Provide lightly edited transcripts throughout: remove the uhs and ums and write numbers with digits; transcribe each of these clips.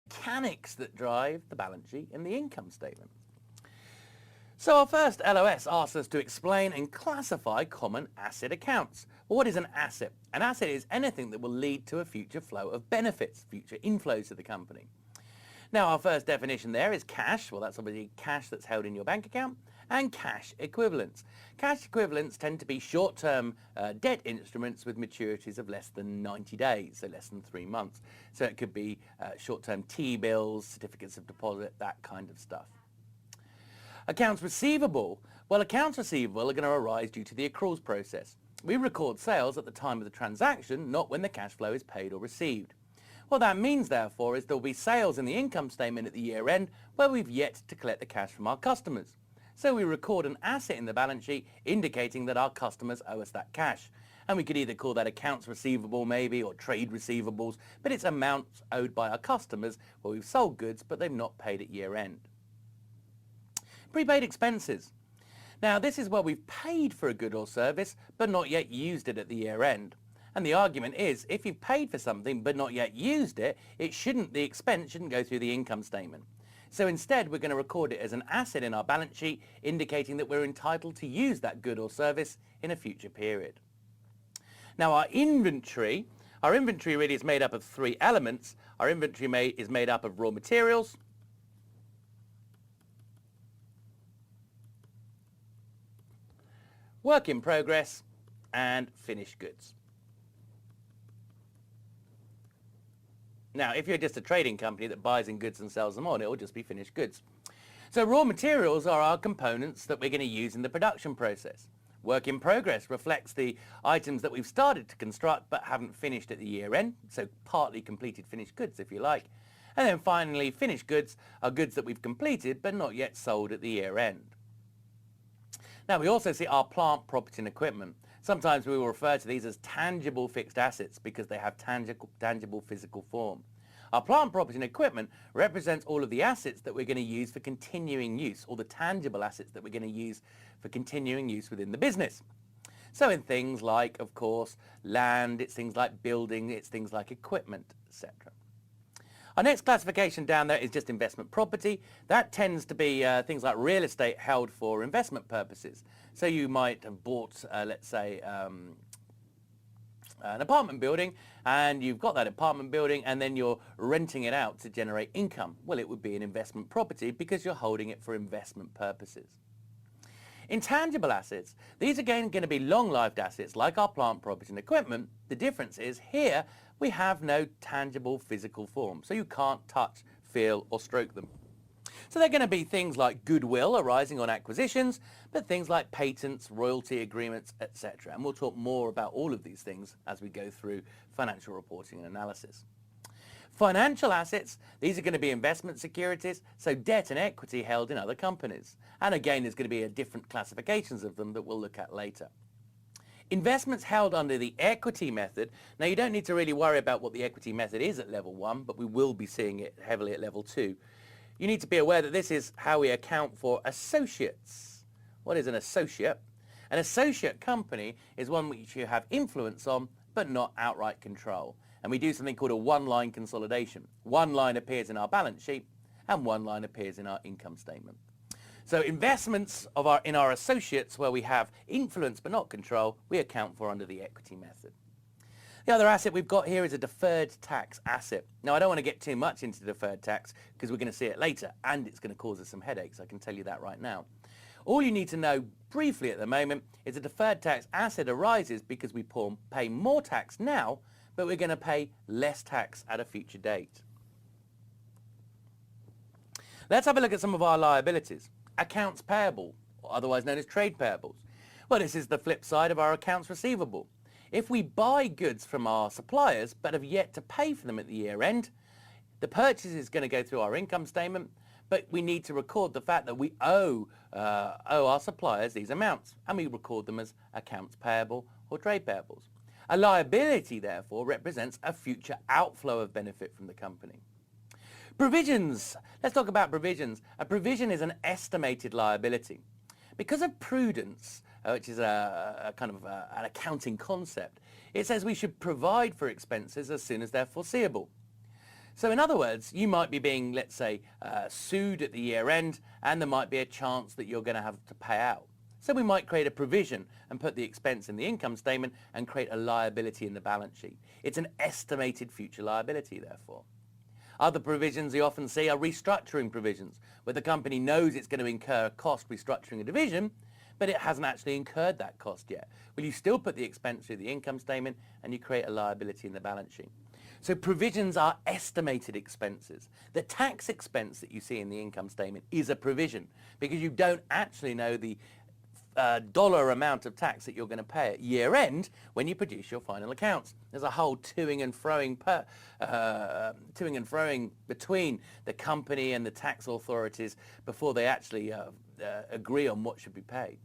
mechanics that drive the balance sheet and the income statement. So our first LOS asks us to explain and classify common asset accounts. Well, what is an asset? An asset is anything that will lead to a future flow of benefits, future inflows to the company. Now our first definition there is cash. Well, that's obviously cash that's held in your bank account, and cash equivalents. Cash equivalents tend to be short-term debt instruments with maturities of less than 90 days, so less than 3 months. So it could be short-term T-bills, certificates of deposit, that kind of stuff. Accounts receivable. Well, accounts receivable are going to arise due to the accruals process. We record sales at the time of the transaction, not when the cash flow is paid or received. What that means, therefore, is there will be sales in the income statement at the year end where we've yet to collect the cash from our customers. So we record an asset in the balance sheet indicating that our customers owe us that cash. And we could either call that accounts receivable maybe, or trade receivables, but it's amounts owed by our customers where we've sold goods but they've not paid at year end. Prepaid expenses. Now this is where we've paid for a good or service but not yet used it at the year end. And the argument is if you've paid for something but not yet used it, the expense shouldn't go through the income statement. So instead we're going to record it as an asset in our balance sheet, indicating that we're entitled to use that good or service in a future period. Now our inventory really is made up of 3 elements. Our inventory is made up of raw materials, work in progress, and finished goods. Now, if you're just a trading company that buys in goods and sells them on, it will just be finished goods. So raw materials are our components that we're going to use in the production process. Work in progress reflects the items that we've started to construct but haven't finished at the year end, so partly completed finished goods if you like. And then finally, finished goods are goods that we've completed but not yet sold at the year end. Now we also see our plant, property and equipment. Sometimes we will refer to these as tangible fixed assets because they have tangible physical form. Our plant, property and equipment represents all of the assets that we're going to use for continuing use, or the tangible assets that we're going to use for continuing use within the business. So in things like, of course, land, it's things like building, it's things like equipment, etc. Our next classification down there is just investment property. That tends to be things like real estate held for investment purposes. So you might have bought, let's say, an apartment building, and you've got that apartment building and then you're renting it out to generate income. Well, it would be an investment property because you're holding it for investment purposes. Intangible assets, these are again going to be long-lived assets like our plant, property and equipment. The difference is here we have no tangible physical form, so you can't touch, feel or stroke them. So they're going to be things like goodwill arising on acquisitions, but things like patents, royalty agreements, etc. And we'll talk more about all of these things as we go through financial reporting and analysis. Financial assets, these are going to be investment securities, so debt and equity held in other companies. And again, there's going to be different classifications of them that we'll look at later. Investments held under the equity method. Now you don't need to really worry about what the equity method is at level 1, but we will be seeing it heavily at level 2. You need to be aware that this is how we account for associates. What is an associate? An associate company is one which you have influence on, but not outright control. And we do something called a one-line consolidation. One line appears in our balance sheet, and one line appears in our income statement. So investments in our associates where we have influence but not control, we account for under the equity method. The other asset we've got here is a deferred tax asset. Now I don't want to get too much into deferred tax because we're going to see it later and it's going to cause us some headaches, I can tell you that right now. All you need to know briefly at the moment is a deferred tax asset arises because we pay more tax now, but we're going to pay less tax at a future date. Let's have a look at some of our liabilities. Accounts payable, or otherwise known as trade payables. Well, this is the flip side of our accounts receivable. If we buy goods from our suppliers but have yet to pay for them at the year end, the purchase is going to go through our income statement, but we need to record the fact that we owe our suppliers these amounts, and we record them as accounts payable or trade payables. A liability, therefore, represents a future outflow of benefit from the company. Provisions. Let's talk about provisions. A provision is an estimated liability. Because of prudence, which is a kind of an accounting concept, it says we should provide for expenses as soon as they're foreseeable. So in other words, you might be being, let's say, sued at the year end, and there might be a chance that you're going to have to pay out. So we might create a provision and put the expense in the income statement and create a liability in the balance sheet. It's an estimated future liability, therefore. Other provisions you often see are restructuring provisions, where the company knows it's going to incur a cost restructuring a division, but it hasn't actually incurred that cost yet. Well, you still put the expense through the income statement and you create a liability in the balance sheet. So provisions are estimated expenses. The tax expense that you see in the income statement is a provision because you don't actually know the dollar amount of tax that you're going to pay at year end when you produce your final accounts. There's a whole toing and froing between the company and the tax authorities before they actually agree on what should be paid.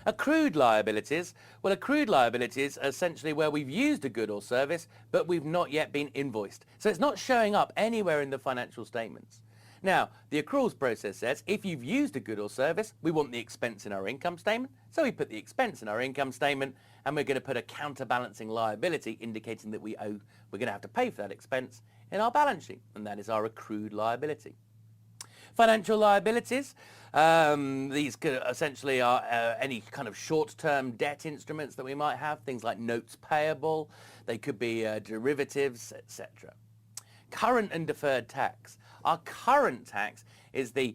Accrued liabilities. Well, accrued liabilities are essentially where we've used a good or service, but we've not yet been invoiced. So it's not showing up anywhere in the financial statements. Now, the accruals process says if you've used a good or service, we want the expense in our income statement. So we put the expense in our income statement, and we're going to put a counterbalancing liability indicating that we're going to have to pay for that expense in our balance sheet, and that is our accrued liability. Financial liabilities, these could essentially are any kind of short-term debt instruments that we might have, things like notes payable, they could be derivatives, etc. Current and deferred tax. Our current tax is the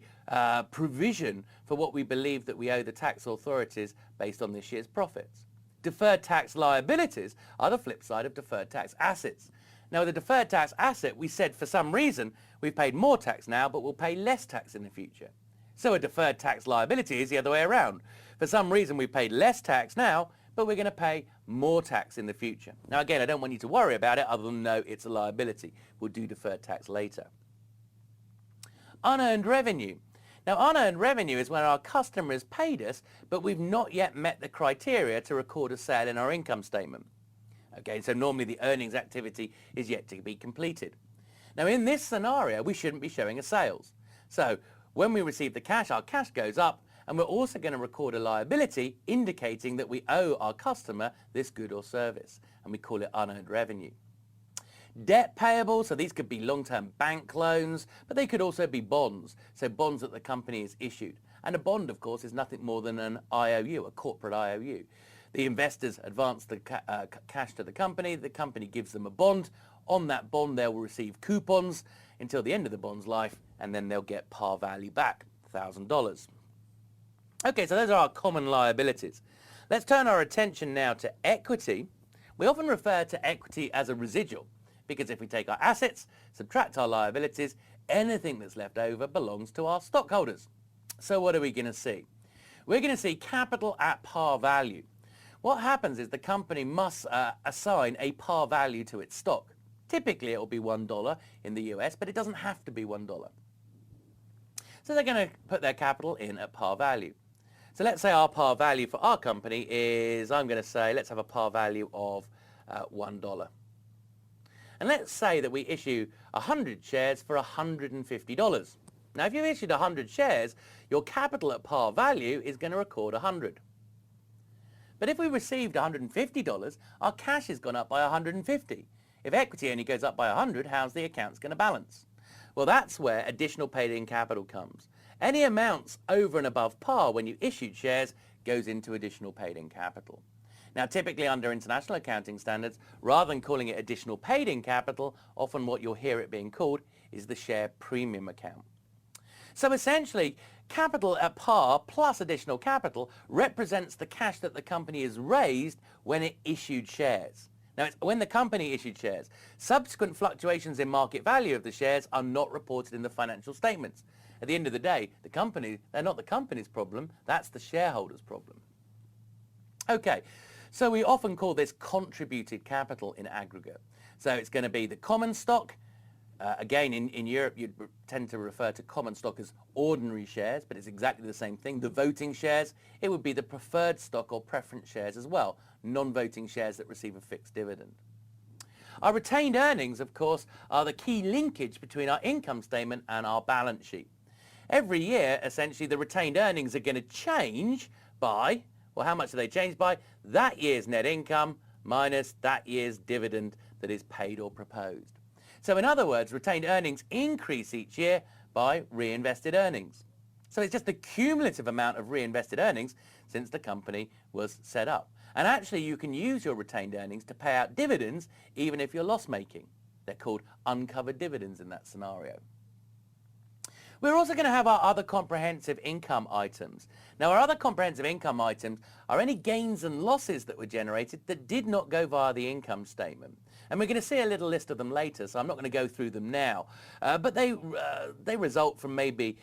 provision for what we believe that we owe the tax authorities based on this year's profits. Deferred tax liabilities are the flip side of deferred tax assets. Now, with a deferred tax asset, we said for some reason we've paid more tax now, but we'll pay less tax in the future. So a deferred tax liability is the other way around. For some reason, we've paid less tax now, but we're going to pay more tax in the future. Now, again, I don't want you to worry about it other than know it's a liability. We'll do deferred tax later. Unearned revenue. Now, unearned revenue is when our customer has paid us, but we've not yet met the criteria to record a sale in our income statement. Okay, so normally the earnings activity is yet to be completed. Now, in this scenario, we shouldn't be showing a sales. So when we receive the cash, our cash goes up, and we're also going to record a liability indicating that we owe our customer this good or service, and we call it unearned revenue. Debt payable, so these could be long-term bank loans, but they could also be bonds, so bonds that the company has issued. And a bond, of course, is nothing more than an IOU, a corporate IOU. The investors advance the cash to the company gives them a bond. On that bond, they will receive coupons until the end of the bond's life, and then they'll get par value back, $1,000. Okay, so those are our common liabilities. Let's turn our attention now to equity. We often refer to equity as a residual, because if we take our assets, subtract our liabilities, anything that's left over belongs to our stockholders. So what are we going to see? We're going to see capital at par value. What happens is the company must assign a par value to its stock. Typically, it will be $1 in the US, but it doesn't have to be $1. So they're going to put their capital in at par value. So let's say our par value for our company is, I'm going to say, let's have a par value of $1. And let's say that we issue 100 shares for $150. Now, if you issued 100 shares, your capital at par value is going to record 100. But if we received $150, our cash has gone up by 150. If equity only goes up by 100, how's the accounts going to balance? Well, that's where additional paid-in capital comes. Any amounts over and above par when you issued shares goes into additional paid-in capital. Now, typically under international accounting standards, rather than calling it additional paid-in capital, often what you'll hear it being called is the share premium account. So essentially, capital at par plus additional capital represents the cash that the company has raised when it issued shares. Now, it's when the company issued shares. Subsequent fluctuations in market value of the shares are not reported in the financial statements. At the end of the day, they're not the company's problem, that's the shareholders' problem. Okay, so we often call this contributed capital in aggregate. So it's going to be the common stock. Again, in Europe, you'd tend to refer to common stock as ordinary shares, but it's exactly the same thing. The voting shares, it would be the preferred stock or preference shares as well, non-voting shares that receive a fixed dividend. Our retained earnings, of course, are the key linkage between our income statement and our balance sheet. Every year, essentially, the retained earnings are going to change by, well, how much do they change by? That year's net income minus that year's dividend that is paid or proposed. So in other words, retained earnings increase each year by reinvested earnings. So it's just the cumulative amount of reinvested earnings since the company was set up. And actually you can use your retained earnings to pay out dividends even if you're loss making. They're called uncovered dividends in that scenario. We're also going to have our other comprehensive income items. Now our other comprehensive income items are any gains and losses that were generated that did not go via the income statement. And we're going to see a little list of them later, so I'm not going to go through them now. But they result from maybe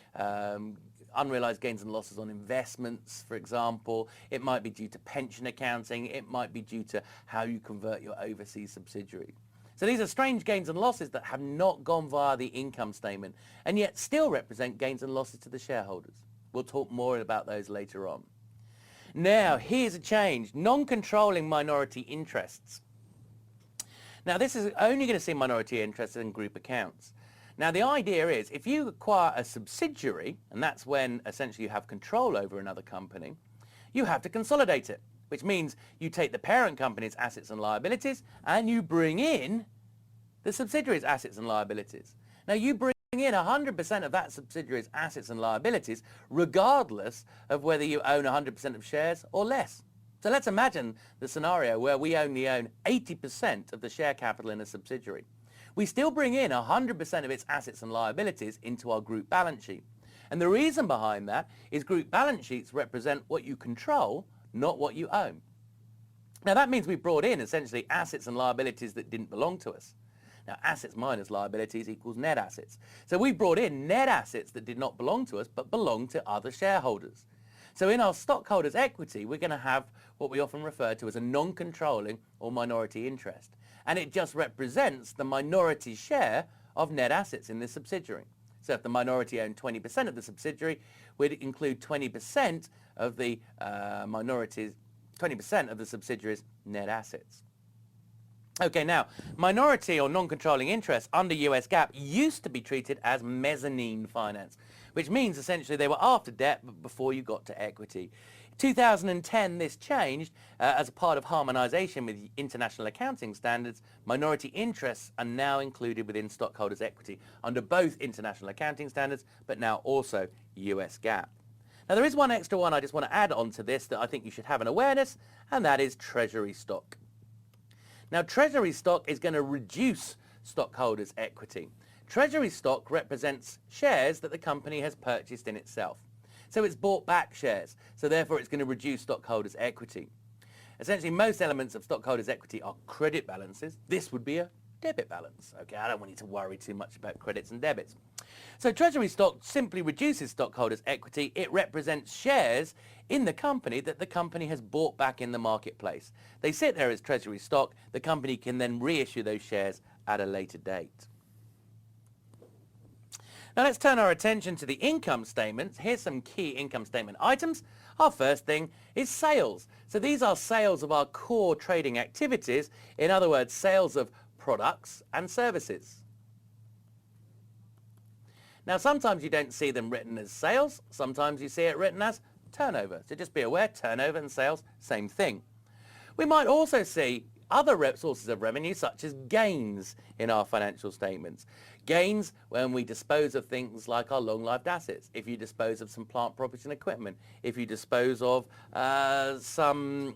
unrealized gains and losses on investments, for example. It might be due to pension accounting. It might be due to how you convert your overseas subsidiary. So these are strange gains and losses that have not gone via the income statement and yet still represent gains and losses to the shareholders. We'll talk more about those later on. Now, here's a change. Non-controlling minority interests. Now, this is only going to see minority interests in group accounts. Now, the idea is if you acquire a subsidiary, and that's when essentially you have control over another company, you have to consolidate it, which means you take the parent company's assets and liabilities and you bring in the subsidiary's assets and liabilities. Now, you bring in 100% of that subsidiary's assets and liabilities regardless of whether you own 100% of shares or less. So let's imagine the scenario where we only own 80% of the share capital in a subsidiary. We still bring in 100% of its assets and liabilities into our group balance sheet. And the reason behind that is group balance sheets represent what you control, not what you own. Now that means we brought in essentially assets and liabilities that didn't belong to us. Now assets minus liabilities equals net assets. So we brought in net assets that did not belong to us but belong to other shareholders. So in our stockholders' equity, we're going to have what we often refer to as a non-controlling or minority interest. And it just represents the minority share of net assets in this subsidiary. So if the minority owned 20% of the subsidiary, we'd include 20% of the minorities, 20% of the subsidiary's net assets. Okay, now, minority or non-controlling interests under US GAAP used to be treated as mezzanine finance, which means essentially they were after debt but before you got to equity. 2010, this changed as a part of harmonization with international accounting standards. Minority interests are now included within stockholders' equity under both international accounting standards, but now also US GAAP. Now, there is one extra one I just want to add on to this that I think you should have an awareness, and that is treasury stock. Now, treasury stock is going to reduce stockholders' equity. Treasury stock represents shares that the company has purchased in itself. So it's bought back shares, so therefore it's going to reduce stockholders' equity. Essentially, most elements of stockholders' equity are credit balances. This would be a debit balance. Okay, I don't want you to worry too much about credits and debits. So treasury stock simply reduces stockholders' equity. It represents shares in the company that the company has bought back in the marketplace. They sit there as treasury stock. The company can then reissue those shares at a later date. Now let's turn our attention to the income statements. Here's some key income statement items. Our first thing is sales. So these are sales of our core trading activities. In other words, sales of products and services. Now sometimes you don't see them written as sales. Sometimes you see it written as turnover. So just be aware, turnover and sales, same thing. We might also see other sources of revenue such as gains in our financial statements. Gains when we dispose of things like our long-lived assets, if you dispose of some plant, property and equipment, if you dispose of some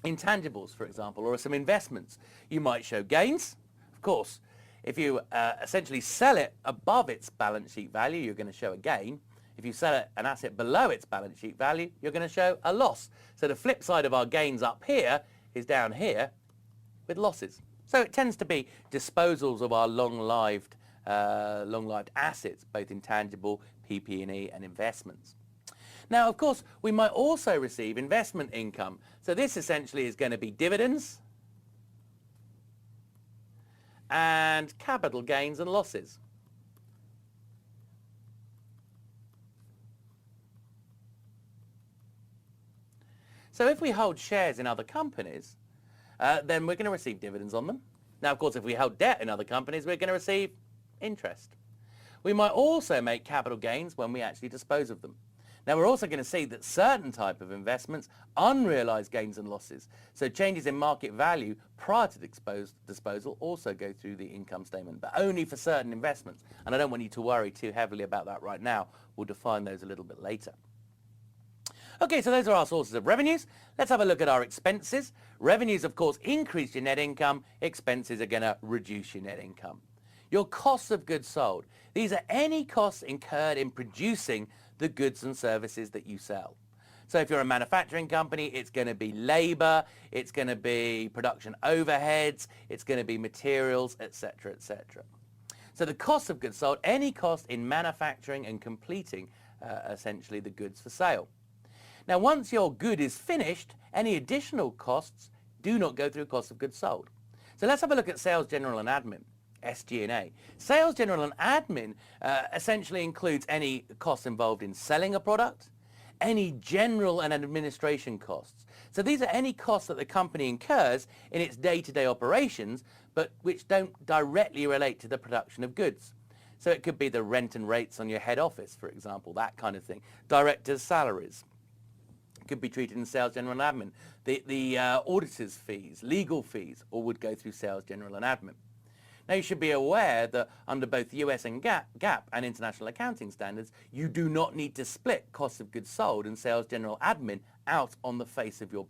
intangibles, for example, or some investments, you might show gains. Of course, if you essentially sell it above its balance sheet value, you're going to show a gain. If you sell an asset below its balance sheet value, you're going to show a loss. So the flip side of our gains up here is down here with losses. So it tends to be disposals of our long-lived assets, both intangible, PP&E and investments. Now, of course, we might also receive investment income. So this essentially is going to be dividends and capital gains and losses. So if we hold shares in other companies, then we're going to receive dividends on them. Now, of course, if we hold debt in other companies, we're going to receive interest. We might also make capital gains when we actually dispose of them. Now we're also going to see that certain type of investments, unrealized gains and losses, so changes in market value prior to disposal also go through the income statement, but only for certain investments. And I don't want you to worry too heavily about that right now. We'll define those a little bit later. Okay, so those are our sources of revenues. Let's have a look at our expenses. Revenues, of course, increase your net income. Expenses are going to reduce your net income. Your costs of goods sold. These are any costs incurred in producing the goods and services that you sell. So if you're a manufacturing company, it's going to be labor, it's going to be production overheads, it's going to be materials, etc., etc. So the cost of goods sold, any cost in manufacturing and completing essentially the goods for sale. Now once your good is finished, any additional costs do not go through cost of goods sold. So let's have a look at sales, general and admin. SG&A. Sales, general and admin essentially includes any costs involved in selling a product, any general and administration costs. So these are any costs that the company incurs in its day-to-day operations, but which don't directly relate to the production of goods. So it could be the rent and rates on your head office, for example, that kind of thing. Directors' salaries could be treated in sales, general and admin. The auditors' fees, legal fees, all would go through sales, general and admin. Now you should be aware that under both US and GAAP and international accounting standards, you do not need to split cost of goods sold and sales, general admin out on the face of your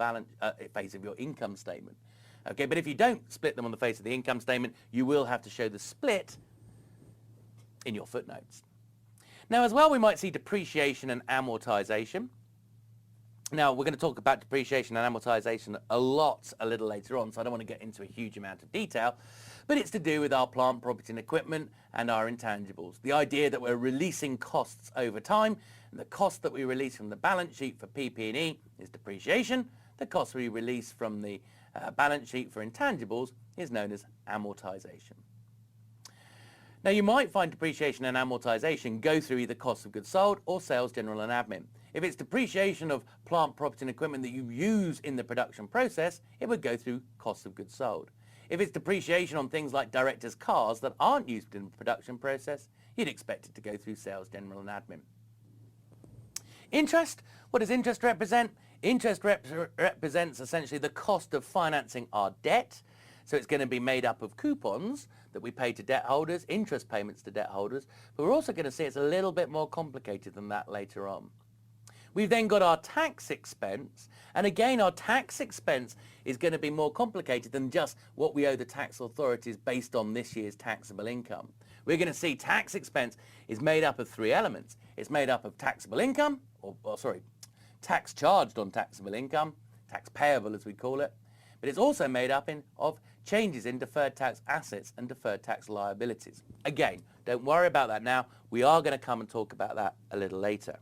income statement. Okay, but if you don't split them on the face of the income statement, you will have to show the split in your footnotes. Now as well, we might see depreciation and amortization. Now, we're going to talk about depreciation and amortization a little later on, so I don't want to get into a huge amount of detail, but it's to do with our plant, property and equipment and our intangibles. The idea that we're releasing costs over time, and the cost that we release from the balance sheet for PP&E is depreciation. The cost we release from the balance sheet for intangibles is known as amortization. Now, you might find depreciation and amortization go through either cost of goods sold or sales, general and admin. If it's depreciation of plant, property and equipment that you use in the production process, it would go through cost of goods sold. If it's depreciation on things like directors' cars that aren't used in the production process, you'd expect it to go through sales, general and admin. Interest, what does interest represent? Interest represents essentially the cost of financing our debt. So it's going to be made up of coupons that we pay to debt holders, interest payments to debt holders, but we're also going to see it's a little bit more complicated than that later on. We've then got our tax expense, and again our tax expense is going to be more complicated than just what we owe the tax authorities based on this year's taxable income. We're going to see tax expense is made up of three elements. It's made up of taxable income, tax charged on taxable income, tax payable as we call it, but it's also made up of changes in deferred tax assets and deferred tax liabilities. Again, don't worry about that now. We are going to come and talk about that a little later.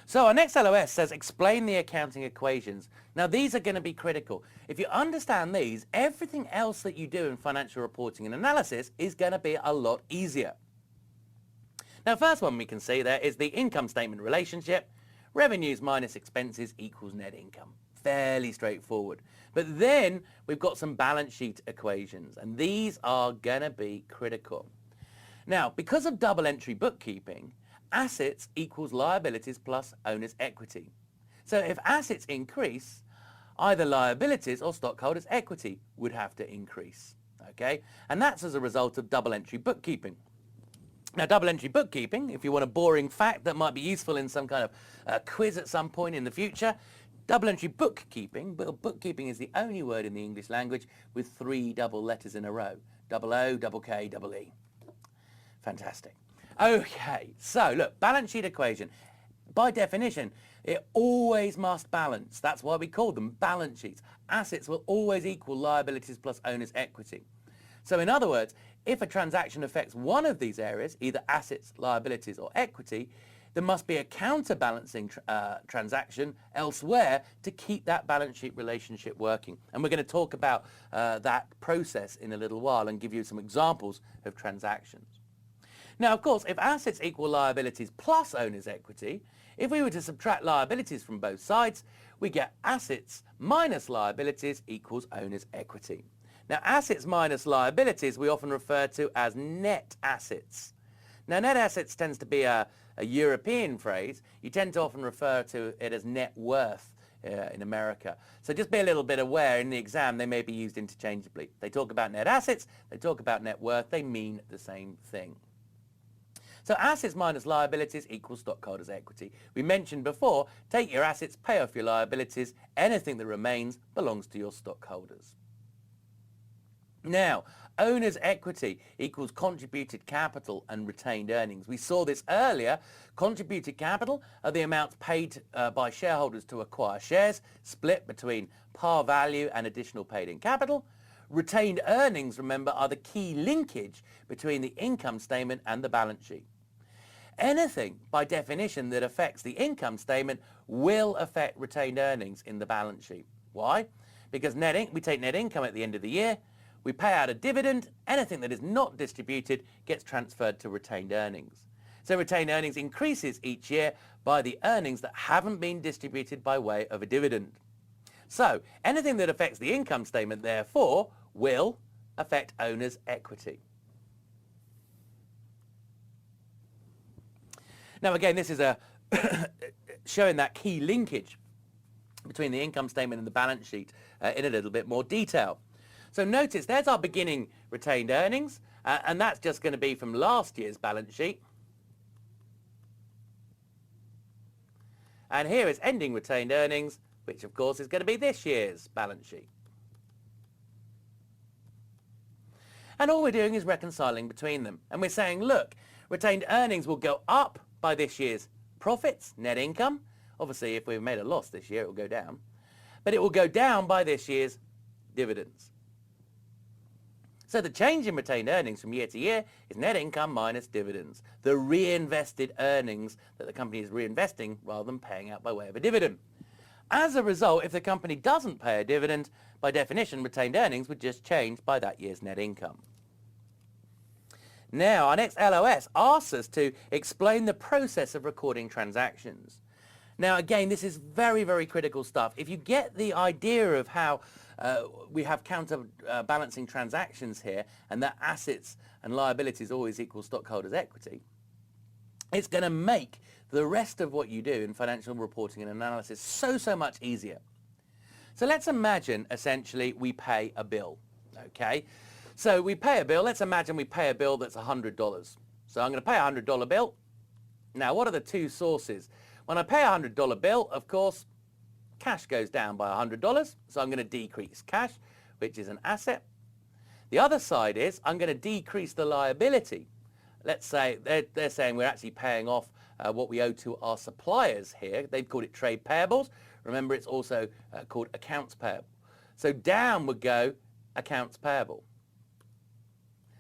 So our next LOS says explain the accounting equations. Now these are going to be critical. If you understand these, everything else that you do in financial reporting and analysis is going to be a lot easier. Now first one we can see there is the income statement relationship. Revenues minus expenses equals net income. Fairly straightforward. But then we've got some balance sheet equations, and these are going to be critical. Now because of double entry bookkeeping, assets equals liabilities plus owner's equity. So if assets increase, either liabilities or stockholders' equity would have to increase. Okay? And that's as a result of double entry bookkeeping. Now double entry bookkeeping, if you want a boring fact that might be useful in some kind of quiz at some point in the future, double entry bookkeeping is the only word in the English language with three double letters in a row. Double O, double K, double E. Fantastic. Okay, so look, balance sheet equation. By definition, it always must balance. That's why we call them balance sheets. Assets will always equal liabilities plus owner's equity. So in other words, if a transaction affects one of these areas, either assets, liabilities or equity, there must be a counterbalancing transaction elsewhere to keep that balance sheet relationship working. And we're going to talk about that process in a little while and give you some examples of transactions. Now, of course, if assets equal liabilities plus owner's equity, if we were to subtract liabilities from both sides, we get assets minus liabilities equals owner's equity. Now, assets minus liabilities we often refer to as net assets. Now, net assets tends to be a European phrase. You tend to often refer to it as net worth in America. So just be a little bit aware in the exam they may be used interchangeably. They talk about net assets, they talk about net worth, they mean the same thing. So assets minus liabilities equals stockholders' equity. We mentioned before, take your assets, pay off your liabilities, anything that remains belongs to your stockholders. Now, owner's equity equals contributed capital and retained earnings. We saw this earlier. Contributed capital are the amounts paid by shareholders to acquire shares, split between par value and additional paid-in capital. Retained earnings, remember, are the key linkage between the income statement and the balance sheet. Anything, by definition, that affects the income statement will affect retained earnings in the balance sheet. Why? Because we take net income at the end of the year, we pay out a dividend, anything that is not distributed gets transferred to retained earnings. So retained earnings increases each year by the earnings that haven't been distributed by way of a dividend. So anything that affects the income statement, therefore, will affect owner's equity. Now again, this is showing that key linkage between the income statement and the balance sheet in a little bit more detail. So notice there's our beginning retained earnings, and that's just going to be from last year's balance sheet. And here is ending retained earnings, which of course is going to be this year's balance sheet. And all we're doing is reconciling between them. And we're saying, look, retained earnings will go up by this year's profits, net income. Obviously, if we've made a loss this year, it will go down. But it will go down by this year's dividends. So the change in retained earnings from year to year is net income minus dividends, the reinvested earnings that the company is reinvesting rather than paying out by way of a dividend. As a result, if the company doesn't pay a dividend, by definition, retained earnings would just change by that year's net income. Now, our next LOS asks us to explain the process of recording transactions. Now, again, this is very, very critical stuff. If you get the idea of how we have counterbalancing transactions here and that assets and liabilities always equal stockholders' equity, it's going to make the rest of what you do in financial reporting and analysis so much easier. So let's imagine, essentially, we pay a bill, okay? So we pay a bill. Let's imagine we pay a bill that's $100. So I'm going to pay a $100 bill. Now, what are the two sources? When I pay a $100 bill, of course, cash goes down by $100, so I'm going to decrease cash, which is an asset. The other side is I'm going to decrease the liability. Let's say they're saying we're actually paying off what we owe to our suppliers here. They've called it trade payables. Remember, it's also called accounts payable. So down would go accounts payable.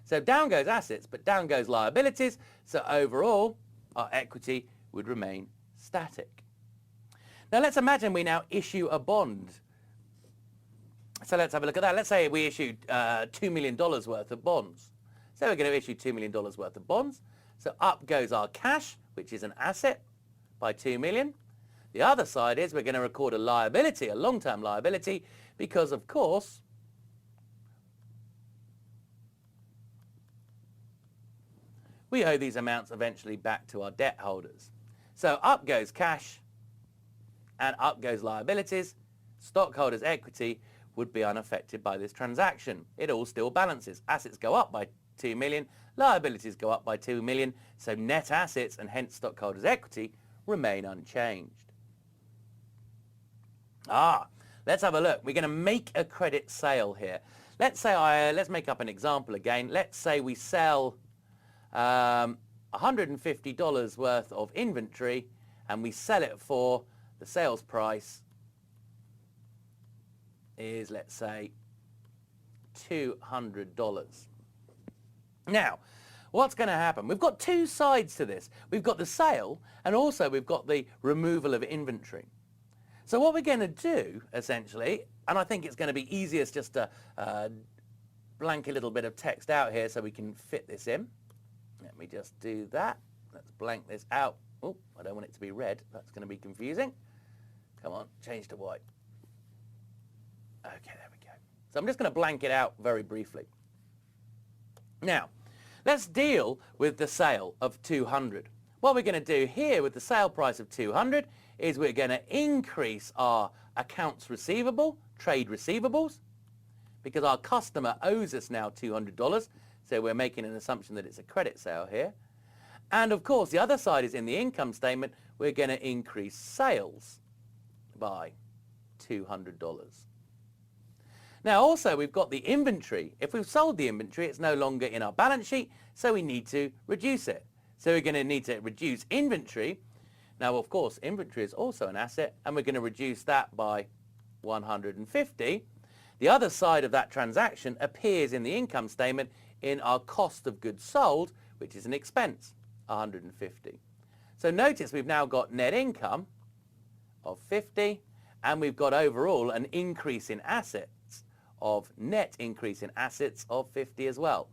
So down goes assets, but down goes liabilities. So overall, our equity would remain static. Now let's imagine we now issue a bond. So let's have a look at that. Let's say we issued $2 million worth of bonds. So we're going to issue $2 million worth of bonds. So up goes our cash, which is an asset, by $2 million. The other side is we're going to record a liability, a long-term liability, because of course we owe these amounts eventually back to our debt holders. So up goes cash and up goes liabilities. Stockholders' equity would be unaffected by this transaction. It all still balances. Assets go up by $2 million, liabilities go up by $2 million, so net assets and hence stockholders' equity remain unchanged. Let's have a look. We're going to make a credit sale here. Let's make up an example again. Let's say we sell $150 worth of inventory and we sell it for the sales price is, let's say, $200. Now, what's going to happen? We've got two sides to this. We've got the sale and also we've got the removal of inventory. So what we're going to do, essentially, and I think it's going to be easiest just to blank a little bit of text out here so we can fit this in. Let me just do that. Let's blank this out. Oh, I don't want it to be red. That's going to be confusing. Come on, change to white. Okay, there we go. So I'm just going to blank it out very briefly. Now, Let's deal with the sale of 200. What we're going to do here with the sale price of 200 is we're going to increase our accounts receivable, trade receivables, because our customer owes us now $200, so we're making an assumption that it's a credit sale here. And of course, the other side is in the income statement, we're going to increase sales by $200. Now also we've got the inventory. If we've sold the inventory, it's no longer in our balance sheet, so we need to reduce it. So we're going to need to reduce inventory. Now of course inventory is also an asset, and we're going to reduce that by 150. The other side of that transaction appears in the income statement in our cost of goods sold, which is an expense, 150. So notice we've now got net income of 50, and we've got overall an increase in assets of net increase in assets of 50 as well.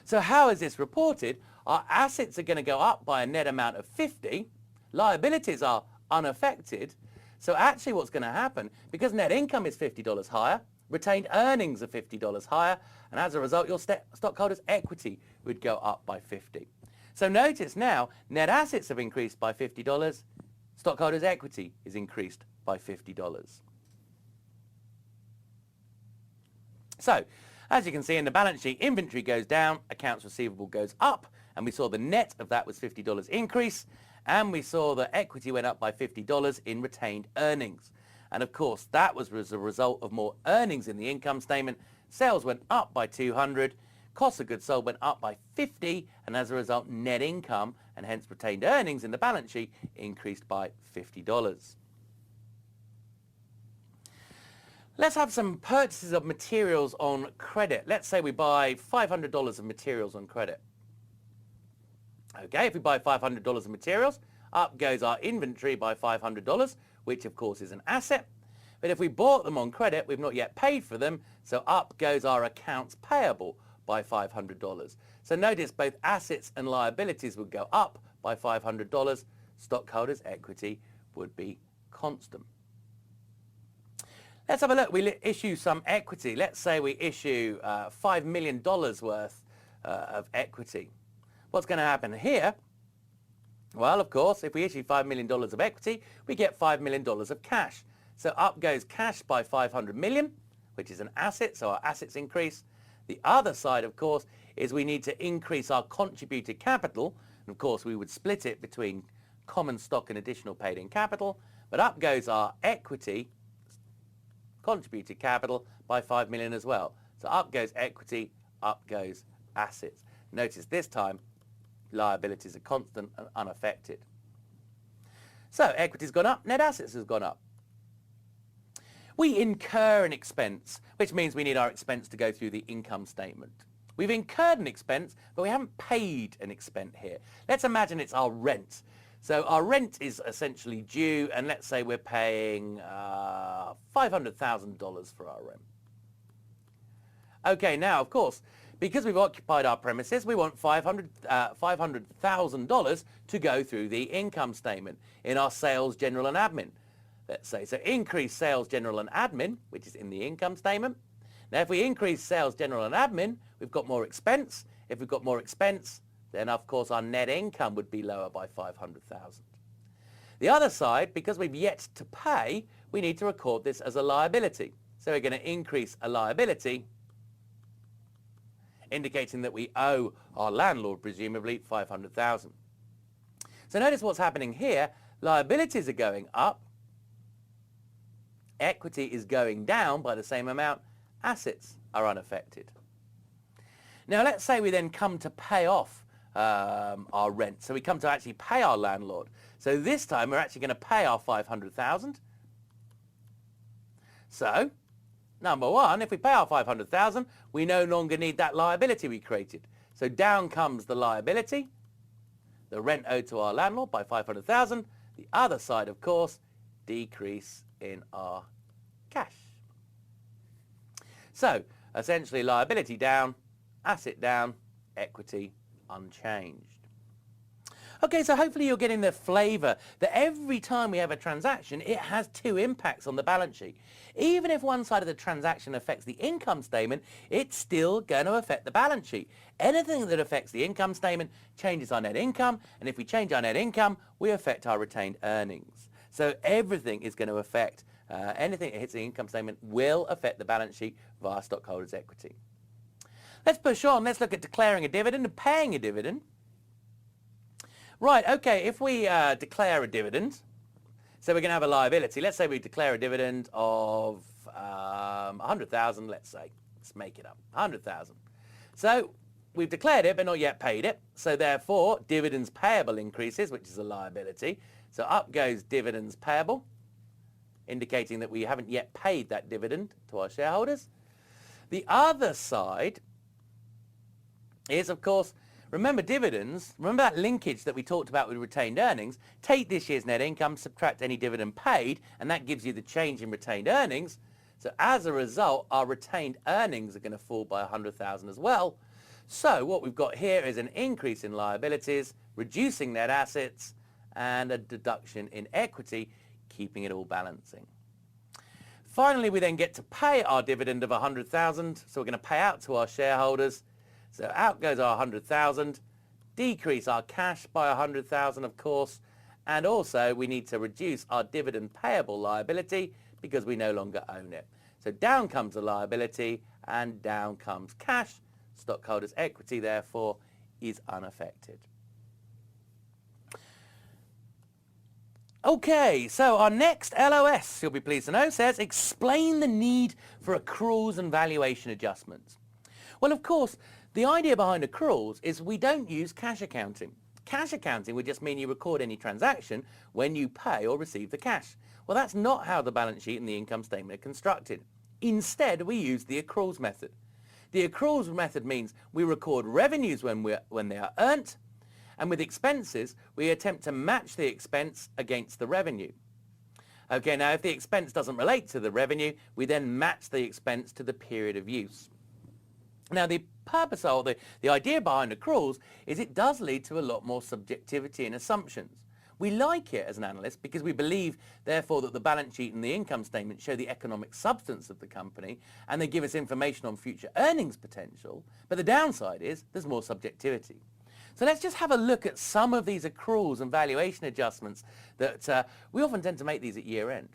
So how is this reported? Our assets are going to go up by a net amount of 50. Liabilities are unaffected. So actually what's going to happen, because net income is $50 higher, retained earnings are $50 higher, and as a result your stockholders' equity would go up by 50. So notice now net assets have increased by $50, stockholders' equity is increased by $50. So, as you can see in the balance sheet, inventory goes down, accounts receivable goes up, and we saw the net of that was $50 increase, and we saw that equity went up by $50 in retained earnings. And of course, that was as a result of more earnings in the income statement. Sales went up by 200, cost of goods sold went up by 50, and as a result, net income, and hence retained earnings in the balance sheet, increased by $50. Let's have some purchases of materials on credit. Let's say we buy $500 of materials on credit. Okay, if we buy $500 of materials, up goes our inventory by $500, which of course is an asset. But if we bought them on credit, we've not yet paid for them, so up goes our accounts payable by $500. So notice both assets and liabilities would go up by $500. Stockholders' equity would be constant. Let's have a look. We issue some equity. Let's say we issue $5 million worth of equity. What's going to happen here? Well, of course, if we issue $5 million of equity, we get $5 million of cash. So up goes cash by $500 million, which is an asset, so our assets increase. The other side, of course, is we need to increase our contributed capital. And of course, we would split it between common stock and additional paid-in capital. But up goes our equity, contributed capital, by $5 million as well. So up goes equity, up goes assets. Notice this time, liabilities are constant and unaffected. So equity's gone up, net assets has gone up. We incur an expense, which means we need our expense to go through the income statement. We've incurred an expense, but we haven't paid an expense here. Let's imagine it's our rent. So our rent is essentially due, and let's say we're paying $500,000 for our rent. Okay, now, of course, because we've occupied our premises, we want $500,000 to go through the income statement in our sales, general, and admin. Let's say, so increase sales, general, and admin, which is in the income statement. Now, if we increase sales, general, and admin, we've got more expense. If we've got more expense, then of course our net income would be lower by $500,000. The other side, because we've yet to pay, we need to record this as a liability. So we're going to increase a liability, indicating that we owe our landlord, presumably, $500,000. So notice what's happening here. Liabilities are going up. Equity is going down by the same amount. Assets are unaffected. Now let's say we then come to pay off our rent. So we come to actually pay our landlord. So this time we're actually going to pay our $500,000. So, number one, if we pay our $500,000, we no longer need that liability we created. So down comes the liability, the rent owed to our landlord by $500,000. The other side, of course, decrease in our cash. So, essentially liability down, asset down, equity unchanged. Okay, so hopefully you're getting the flavour that every time we have a transaction, it has two impacts on the balance sheet. Even if one side of the transaction affects the income statement, it's still going to affect the balance sheet. Anything that affects the income statement changes our net income, and if we change our net income, we affect our retained earnings. So everything is going to affect, anything that hits the income statement will affect the balance sheet via stockholders' equity. Let's push on. Let's look at declaring a dividend and paying a dividend. Right, okay, if we declare a dividend, so we're going to have a liability. Let's say we declare a dividend of 100,000, let's say. Let's make it up, 100,000. So we've declared it but not yet paid it. So therefore, dividends payable increases, which is a liability. So up goes dividends payable, indicating that we haven't yet paid that dividend to our shareholders. The other side is, of course, remember dividends, remember that linkage that we talked about with retained earnings. Take this year's net income, subtract any dividend paid, and that gives you the change in retained earnings. So as a result, our retained earnings are going to fall by 100,000 as well. So what we've got here is an increase in liabilities, reducing net assets, and a deduction in equity, keeping it all balancing. Finally, we then get to pay our dividend of 100,000. So we're going to pay out to our shareholders. So out goes our 100,000, decrease our cash by 100,000, of course, and also we need to reduce our dividend payable liability because we no longer own it. So down comes the liability and down comes cash. Stockholders' equity, therefore, is unaffected. Okay, so our next LOS, you'll be pleased to know, says explain the need for accruals and valuation adjustments. Well, of course, the idea behind accruals is we don't use cash accounting. Cash accounting would just mean you record any transaction when you pay or receive the cash. Well, that's not how the balance sheet and the income statement are constructed. Instead, we use the accruals method. The accruals method means we record revenues when they are earned, and with expenses, we attempt to match the expense against the revenue. Okay, now if the expense doesn't relate to the revenue, we then match the expense to the period of use. Now, the purpose or the idea behind accruals is it does lead to a lot more subjectivity and assumptions. We like it as an analyst because we believe, therefore, that the balance sheet and the income statement show the economic substance of the company and they give us information on future earnings potential. But the downside is there's more subjectivity. So let's just have a look at some of these accruals and valuation adjustments that we often tend to make these at year end.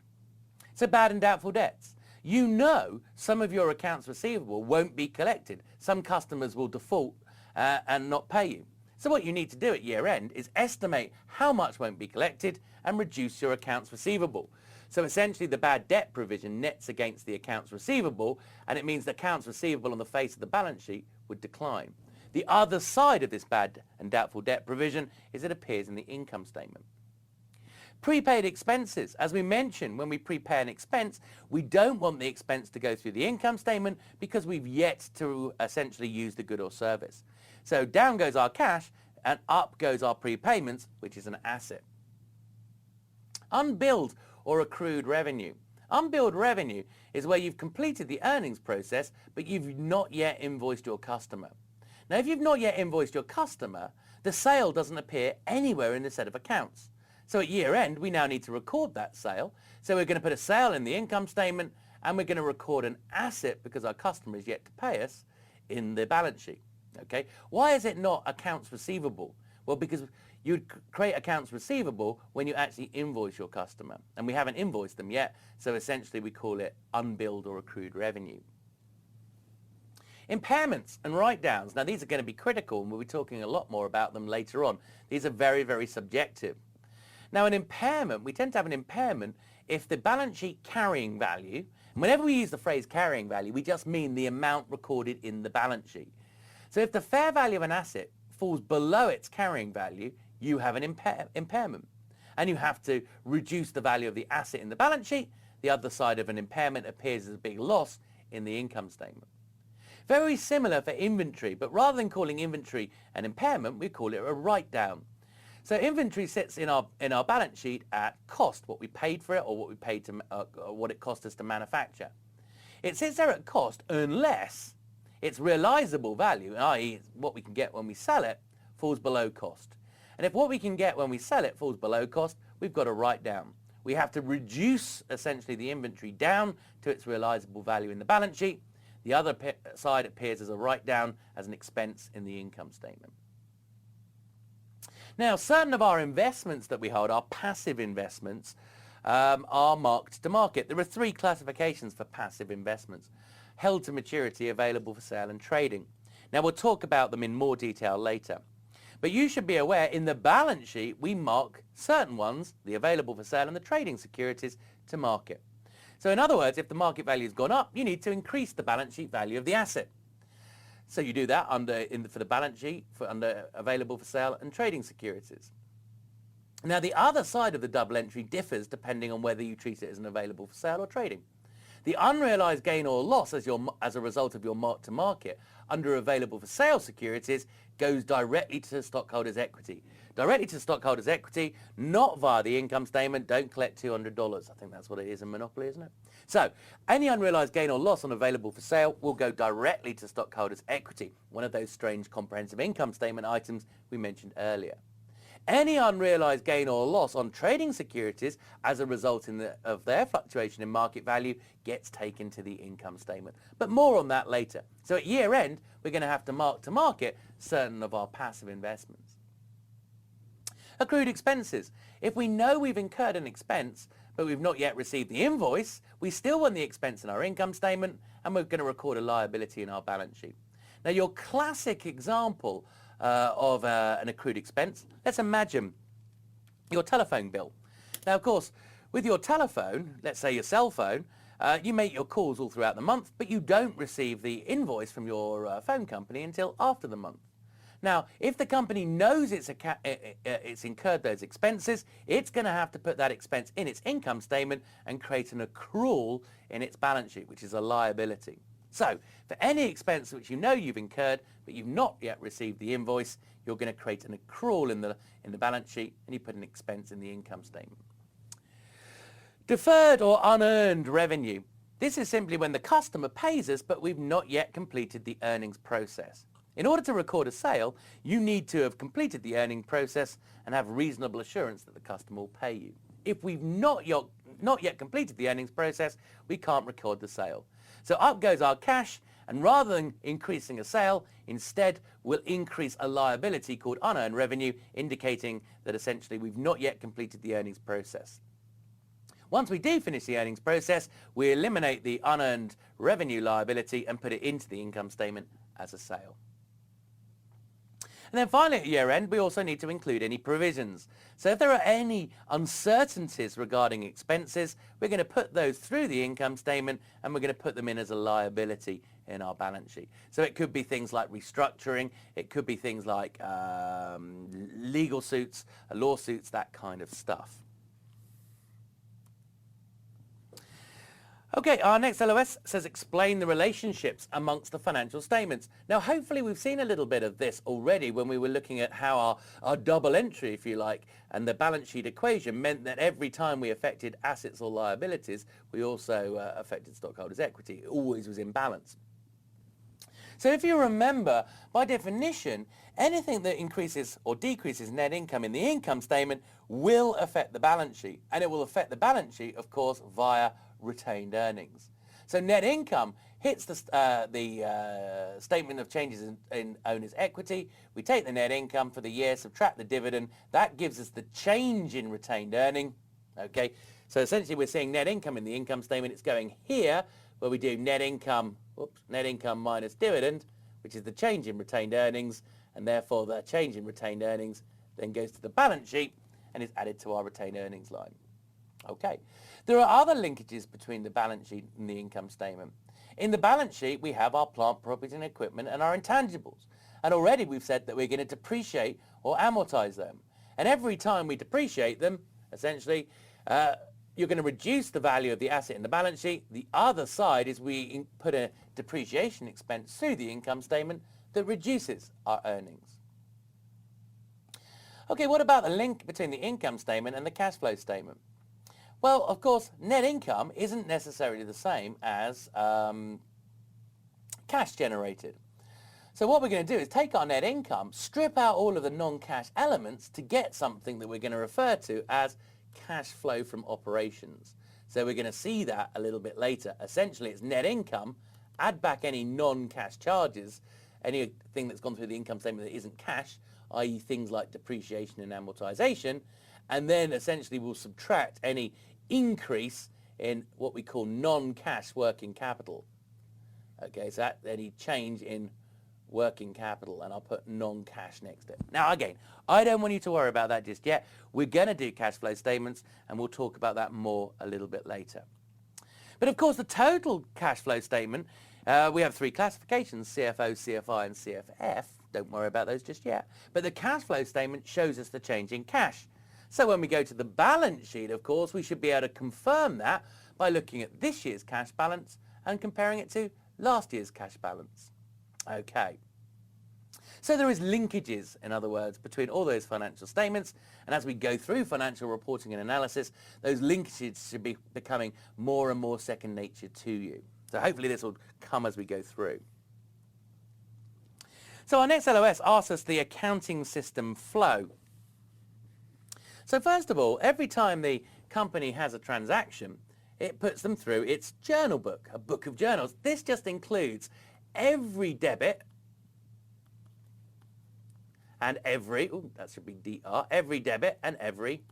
So bad and doubtful debts. You know some of your accounts receivable won't be collected. Some customers will default and not pay you. So what you need to do at year end is estimate how much won't be collected and reduce your accounts receivable. So essentially the bad debt provision nets against the accounts receivable, and it means the accounts receivable on the face of the balance sheet would decline. The other side of this bad and doubtful debt provision is it appears in the income statement. Prepaid expenses. As we mentioned, when we prepay an expense, we don't want the expense to go through the income statement because we've yet to essentially use the good or service. So down goes our cash and up goes our prepayments, which is an asset. Unbilled or accrued revenue. Unbilled revenue is where you've completed the earnings process, but you've not yet invoiced your customer. Now, if you've not yet invoiced your customer, the sale doesn't appear anywhere in the set of accounts. So at year end, we now need to record that sale. So we're going to put a sale in the income statement and we're going to record an asset because our customer is yet to pay us in the balance sheet. Okay. Why is it not accounts receivable? Well, because you'd create accounts receivable when you actually invoice your customer. And we haven't invoiced them yet. So essentially we call it unbilled or accrued revenue. Impairments and write-downs. Now these are going to be critical and we'll be talking a lot more about them later on. These are very, very subjective. Now an impairment, we tend to have an impairment if the balance sheet carrying value, and whenever we use the phrase carrying value, we just mean the amount recorded in the balance sheet. So if the fair value of an asset falls below its carrying value, you have an impairment. And you have to reduce the value of the asset in the balance sheet. The other side of an impairment appears as a big loss in the income statement. Very similar for inventory, but rather than calling inventory an impairment, we call it a write-down. So inventory sits in our balance sheet at cost, what we paid for it or what we paid to what it cost us to manufacture. It sits there at cost unless its realizable value, i.e. what we can get when we sell it, falls below cost. And if what we can get when we sell it falls below cost, we've got to write down. We have to reduce essentially the inventory down to its realizable value in the balance sheet. The other side appears as a write down as an expense in the income statement. Now, certain of our investments that we hold, our passive investments, are marked to market. There are three classifications for passive investments: held to maturity, available for sale, and trading. Now, we'll talk about them in more detail later. But you should be aware, in the balance sheet, we mark certain ones, the available for sale and the trading securities, to market. So in other words, if the market value has gone up, you need to increase the balance sheet value of the asset. So you do that for the balance sheet, under available for sale and trading securities. Now, the other side of the double entry differs depending on whether you treat it as an available for sale or trading. The unrealized gain or loss as a result of your mark to market under available for sale securities goes directly to stockholders' equity. Directly to stockholders' equity, not via the income statement. Don't collect $200. I think that's what it is in Monopoly, isn't it? So any unrealized gain or loss on available for sale will go directly to stockholders' equity, one of those strange comprehensive income statement items we mentioned earlier. Any unrealized gain or loss on trading securities as a result of their fluctuation in market value gets taken to the income statement. But more on that later. So at year end, we're going to have to mark to market certain of our passive investments. Accrued expenses. If we know we've incurred an expense, but we've not yet received the invoice, we still want the expense in our income statement, and we're going to record a liability in our balance sheet. Now, your classic example of an accrued expense, let's imagine your telephone bill. Now, of course, with your telephone, let's say your cell phone, you make your calls all throughout the month, but you don't receive the invoice from your phone company until after the month. Now, if the company knows it's incurred those expenses, it's going to have to put that expense in its income statement and create an accrual in its balance sheet, which is a liability. So, for any expense which you know you've incurred, but you've not yet received the invoice, you're going to create an accrual in the balance sheet, and you put an expense in the income statement. Deferred or unearned revenue. This is simply when the customer pays us, but we've not yet completed the earnings process. In order to record a sale, you need to have completed the earning process and have reasonable assurance that the customer will pay you. If we've not yet completed the earnings process, we can't record the sale. So up goes our cash, and rather than increasing a sale, instead we'll increase a liability called unearned revenue, indicating that essentially we've not yet completed the earnings process. Once we do finish the earnings process, we eliminate the unearned revenue liability and put it into the income statement as a sale. And then finally at year end, we also need to include any provisions. So if there are any uncertainties regarding expenses, we're going to put those through the income statement and we're going to put them in as a liability in our balance sheet. So it could be things like restructuring, it could be things like legal suits, lawsuits, that kind of stuff. Okay, our next LOS says explain the relationships amongst the financial statements. Now, hopefully we've seen a little bit of this already when we were looking at how our double entry, if you like, and the balance sheet equation meant that every time we affected assets or liabilities, we also affected stockholders' equity. It always was in balance. So if you remember, by definition, anything that increases or decreases net income in the income statement will affect the balance sheet. And it will affect the balance sheet, of course, via retained earnings. So net income hits the statement of changes in owner's equity. We take the net income for the year, subtract the dividend. That gives us the change in retained earning. Okay, so essentially we're seeing net income in the income statement. It's going here where we do net income minus dividend, which is the change in retained earnings, and therefore the change in retained earnings then goes to the balance sheet and is added to our retained earnings line. Okay. There are other linkages between the balance sheet and the income statement. In the balance sheet, we have our plant, property and equipment and our intangibles. And already we've said that we're going to depreciate or amortize them. And every time we depreciate them, essentially, you're going to reduce the value of the asset in the balance sheet. The other side is we put a depreciation expense through the income statement that reduces our earnings. Okay, what about the link between the income statement and the cash flow statement? Well, of course, net income isn't necessarily the same as cash generated. So what we're going to do is take our net income, strip out all of the non-cash elements to get something that we're going to refer to as cash flow from operations. So we're going to see that a little bit later. Essentially, it's net income, add back any non-cash charges, anything that's gone through the income statement that isn't cash, i.e. things like depreciation and amortization, and then essentially we'll subtract any increase in what we call non-cash working capital. Okay, so that any change in working capital, and I'll put non-cash next to it. Now again, I don't want you to worry about that just yet. We're going to do cash flow statements, and we'll talk about that more a little bit later. But of course, the total cash flow statement, we have three classifications, CFO, CFI, and CFF. Don't worry about those just yet. But the cash flow statement shows us the change in cash. So when we go to the balance sheet, of course, we should be able to confirm that by looking at this year's cash balance and comparing it to last year's cash balance. Okay. So there is linkages, in other words, between all those financial statements, and as we go through financial reporting and analysis, those linkages should be becoming more and more second nature to you. So hopefully this will come as we go through. So our next LOS asks us the accounting system flow. So first of all, every time the company has a transaction, it puts them through its journal book, a book of journals. This just includes every debit and every, that should be DR, every debit and every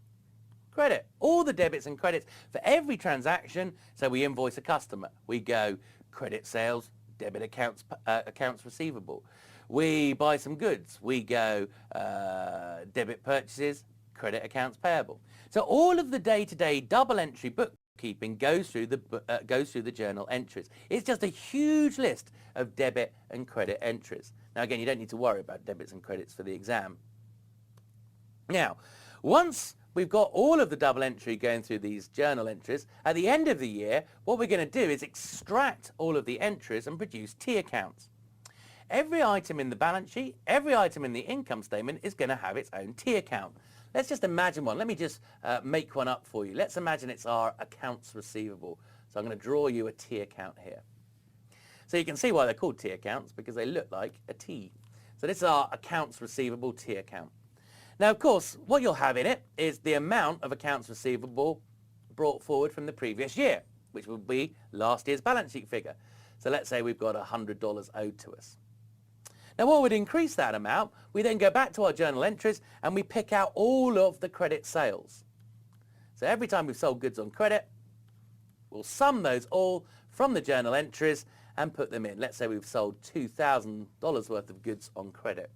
credit. All the debits and credits for every transaction. So we invoice a customer. We go credit sales, debit accounts receivable. We buy some goods. We go debit purchases, credit accounts payable. So all of the day-to-day double entry bookkeeping goes through the journal entries. It's just a huge list of debit and credit entries. Now again, you don't need to worry about debits and credits for the exam. Now, once we've got all of the double entry going through these journal entries, at the end of the year, what we're going to do is extract all of the entries and produce T accounts. Every item in the balance sheet, every item in the income statement is going to have its own T account. Let's just imagine one. Let me just make one up for you. Let's imagine it's our accounts receivable. So I'm going to draw you a T account here. So you can see why they're called T accounts, because they look like a T. So this is our accounts receivable T account. Now, of course, what you'll have in it is the amount of accounts receivable brought forward from the previous year, which will be last year's balance sheet figure. So let's say we've got $100 owed to us. Now, what would increase that amount? We then go back to our journal entries and we pick out all of the credit sales. So every time we've sold goods on credit, we'll sum those all from the journal entries and put them in. Let's say we've sold $2,000 worth of goods on credit.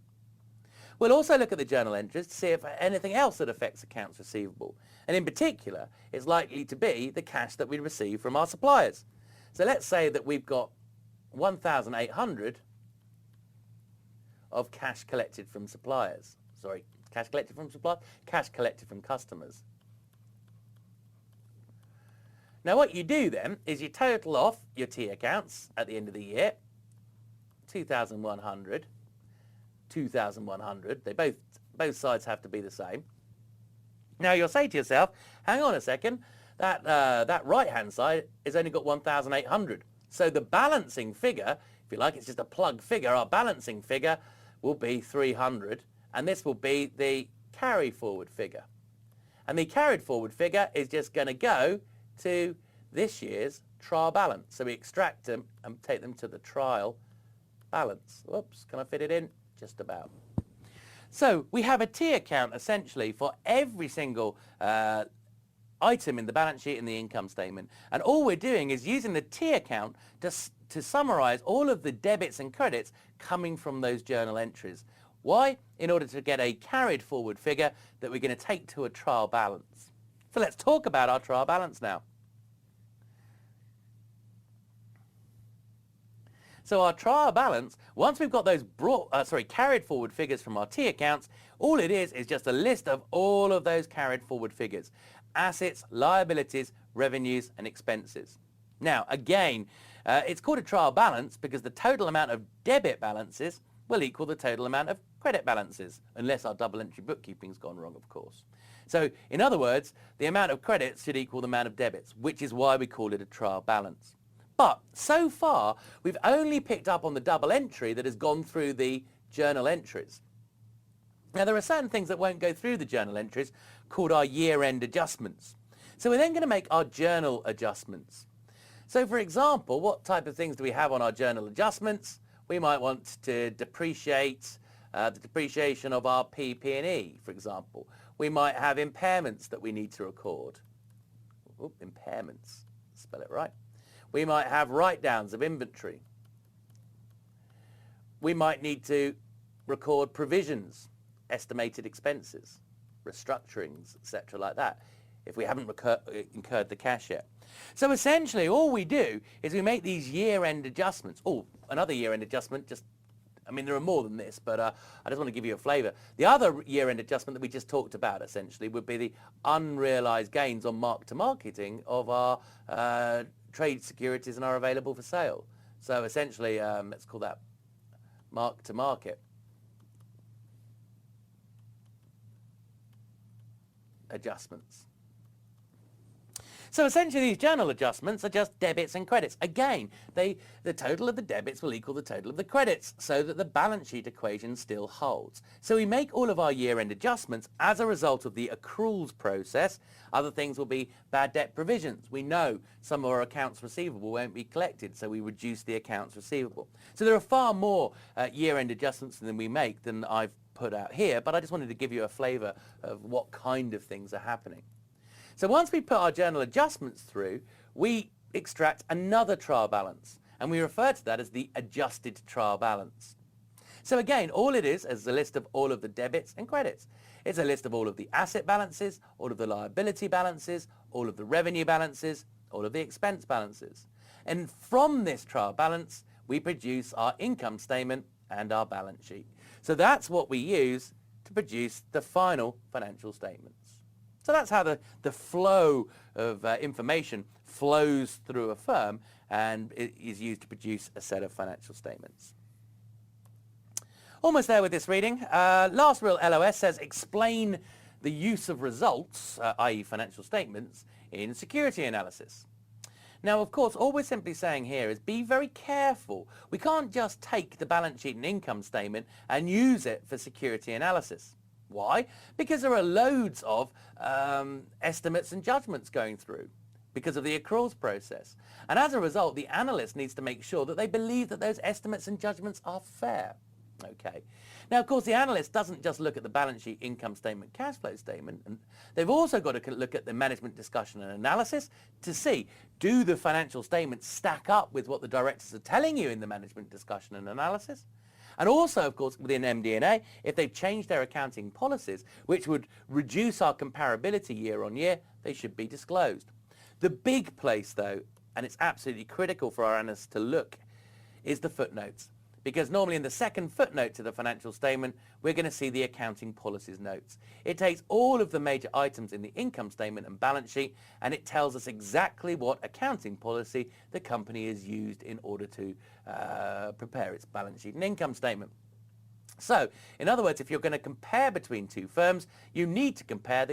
We'll also look at the journal entries to see if anything else that affects accounts receivable. And in particular, it's likely to be the cash that we receive from our suppliers. So let's say that we've got 1,800 of cash collected from suppliers. Sorry, cash collected from suppliers? Cash collected from customers. Now what you do then is you total off your T accounts at the end of the year, 2,100, 2,100. They both sides have to be the same. Now you'll say to yourself, hang on a second, that right-hand side has only got 1,800. So the balancing figure, if you like, it's just a plug figure. Our balancing figure will be 300, and this will be the carry forward figure. And the carried forward figure is just going to go to this year's trial balance. So we extract them and take them to the trial balance. Whoops, can I fit it in? Just about. So we have a T account essentially for every single item in the balance sheet and the income statement. And all we're doing is using the T account to summarize all of the debits and credits coming from those journal entries. Why? In order to get a carried forward figure that we're going to take to a trial balance. So let's talk about our trial balance now. So our trial balance, once we've got those carried forward figures from our T accounts, all it is just a list of all of those carried forward figures. Assets, liabilities, revenues, and expenses. Now, again, it's called a trial balance because the total amount of debit balances will equal the total amount of credit balances, unless our double entry bookkeeping's gone wrong, of course. So, in other words, the amount of credits should equal the amount of debits, which is why we call it a trial balance. But so far, we've only picked up on the double entry that has gone through the journal entries. Now, there are certain things that won't go through the journal entries called our year-end adjustments. So we're then going to make our journal adjustments. So, for example, what type of things do we have on our journal adjustments? We might want to depreciate the depreciation of our PP&E, for example. We might have impairments that we need to record. Ooh, impairments, spell it right. We might have write-downs of inventory. We might need to record provisions, estimated expenses, restructurings, etc. like that, if we haven't incurred the cash yet. So essentially all we do is we make these year-end adjustments. Oh, another year-end adjustment, I mean there are more than this, but I just want to give you a flavour. The other year-end adjustment that we just talked about essentially would be the unrealised gains on mark-to-marketing of our trade securities and are available for sale. So essentially, let's call that mark-to-market adjustments. So essentially these journal adjustments are just debits and credits. Again, the total of the debits will equal the total of the credits so that the balance sheet equation still holds. So we make all of our year-end adjustments as a result of the accruals process. Other things will be bad debt provisions. We know some of our accounts receivable won't be collected, so we reduce the accounts receivable. So there are far more year-end adjustments than we make than I've put out here, but I just wanted to give you a flavour of what kind of things are happening. So once we put our journal adjustments through, we extract another trial balance, and we refer to that as the adjusted trial balance. So again, all it is a list of all of the debits and credits. It's a list of all of the asset balances, all of the liability balances, all of the revenue balances, all of the expense balances. And from this trial balance, we produce our income statement and our balance sheet. So that's what we use to produce the final financial statements. So that's how the flow of information flows through a firm and it is used to produce a set of financial statements. Almost there with this reading. Last real LOS says explain the use of results, i.e. financial statements, in security analysis. Now, of course, all we're simply saying here is be very careful. We can't just take the balance sheet and income statement and use it for security analysis. Why? Because there are loads of estimates and judgments going through because of the accruals process. And as a result, the analyst needs to make sure that they believe that those estimates and judgments are fair. Okay. Now, of course, the analyst doesn't just look at the balance sheet, income statement, cash flow statement. And they've also got to look at the management discussion and analysis to see, do the financial statements stack up with what the directors are telling you in the management discussion and analysis? And also, of course, within MD&A, if they've changed their accounting policies, which would reduce our comparability year on year, they should be disclosed. The big place, though, and it's absolutely critical for our analysts to look, is the footnotes. Because normally in the second footnote to the financial statement, we're going to see the accounting policies notes. It takes all of the major items in the income statement and balance sheet, and it tells us exactly what accounting policy the company has used in order to prepare its balance sheet and income statement. So, in other words, if you're going to compare between two firms, you need to compare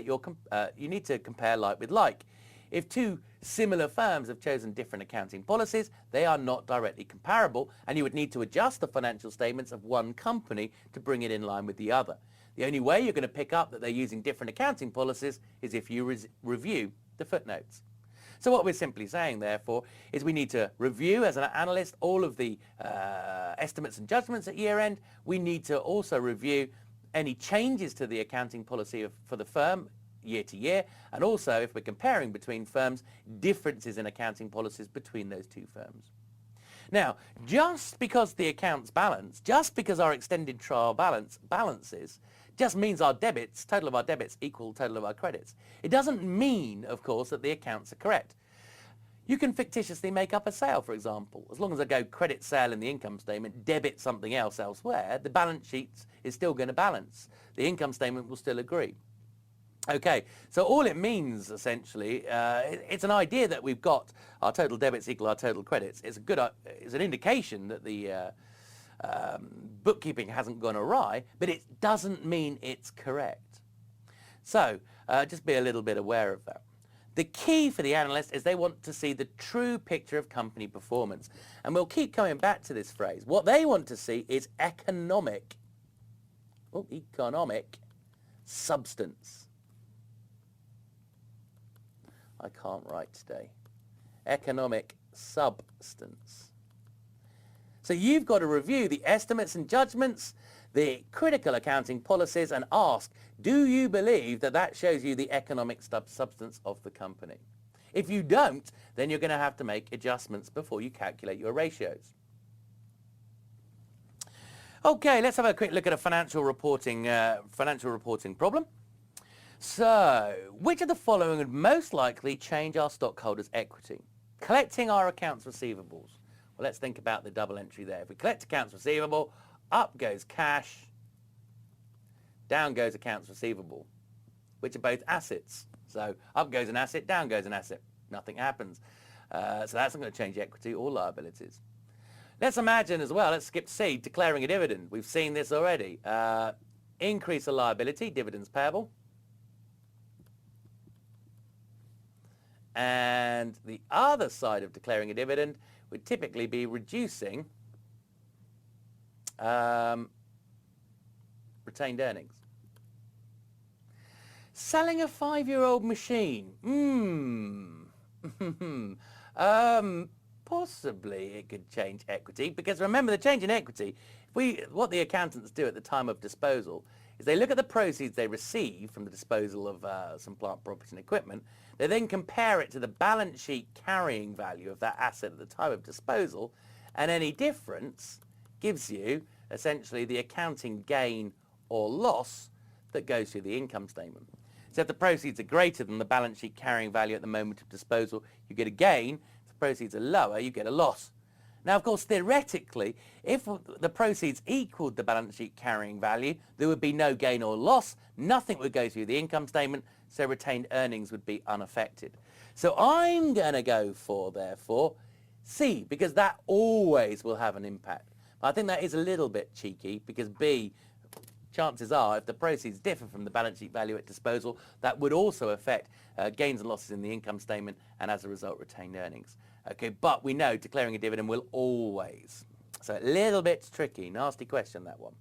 like with like. If two similar firms have chosen different accounting policies, they are not directly comparable, and you would need to adjust the financial statements of one company to bring it in line with the other. The only way you're going to pick up that they're using different accounting policies is if you review the footnotes. So what we're simply saying, therefore, is we need to review, as an analyst, all of the estimates and judgments at year end. We need to also review any changes to the accounting policy for the firm year to year, and also, if we're comparing between firms, differences in accounting policies between those two firms. Now, just because the accounts balance, just because our extended trial balances, just means our debits, total of our debits equal total of our credits. It doesn't mean, of course, that the accounts are correct. You can fictitiously make up a sale, for example. As long as I go credit sale in the income statement, debit something else elsewhere, the balance sheet is still going to balance. The income statement will still agree. Okay, so all it means, essentially, it's an idea that we've got our total debits equal our total credits. It's an indication that the bookkeeping hasn't gone awry, but it doesn't mean it's correct. So just be a little bit aware of that. The key for the analyst is they want to see the true picture of company performance. And we'll keep coming back to this phrase. What they want to see is economic substance. I can't write today. Economic substance. So you've got to review the estimates and judgments, the critical accounting policies, and ask, do you believe that that shows you the economic substance of the company? If you don't, then you're going to have to make adjustments before you calculate your ratios. Okay, let's have a quick look at a financial reporting problem. So, which of the following would most likely change our stockholders' equity? Collecting our accounts receivables. Well, let's think about the double entry there. If we collect accounts receivable, up goes cash, down goes accounts receivable, which are both assets. So up goes an asset, down goes an asset. Nothing happens. So that's not going to change equity or liabilities. Let's imagine as well, let's skip C, declaring a dividend. We've seen this already. Increase a liability, dividends payable. And the other side of declaring a dividend would typically be reducing retained earnings. Selling a 5-year-old machine. Possibly it could change equity, because remember, the change in equity, what the accountants do at the time of disposal is they look at the proceeds they receive from the disposal of some plant, property and equipment. They then compare it to the balance sheet carrying value of that asset at the time of disposal, and any difference gives you essentially the accounting gain or loss that goes through the income statement. So if the proceeds are greater than the balance sheet carrying value at the moment of disposal, you get a gain. If the proceeds are lower, you get a loss. Now, of course, theoretically, if the proceeds equaled the balance sheet carrying value, there would be no gain or loss. Nothing would go through the income statement, so retained earnings would be unaffected. So I'm going to go for, therefore, C, because that always will have an impact. I think that is a little bit cheeky, because B, chances are, if the proceeds differ from the balance sheet value at disposal, that would also affect gains and losses in the income statement, and as a result, retained earnings. Okay, but we know declaring a dividend will always. So a little bit tricky, nasty question, that one.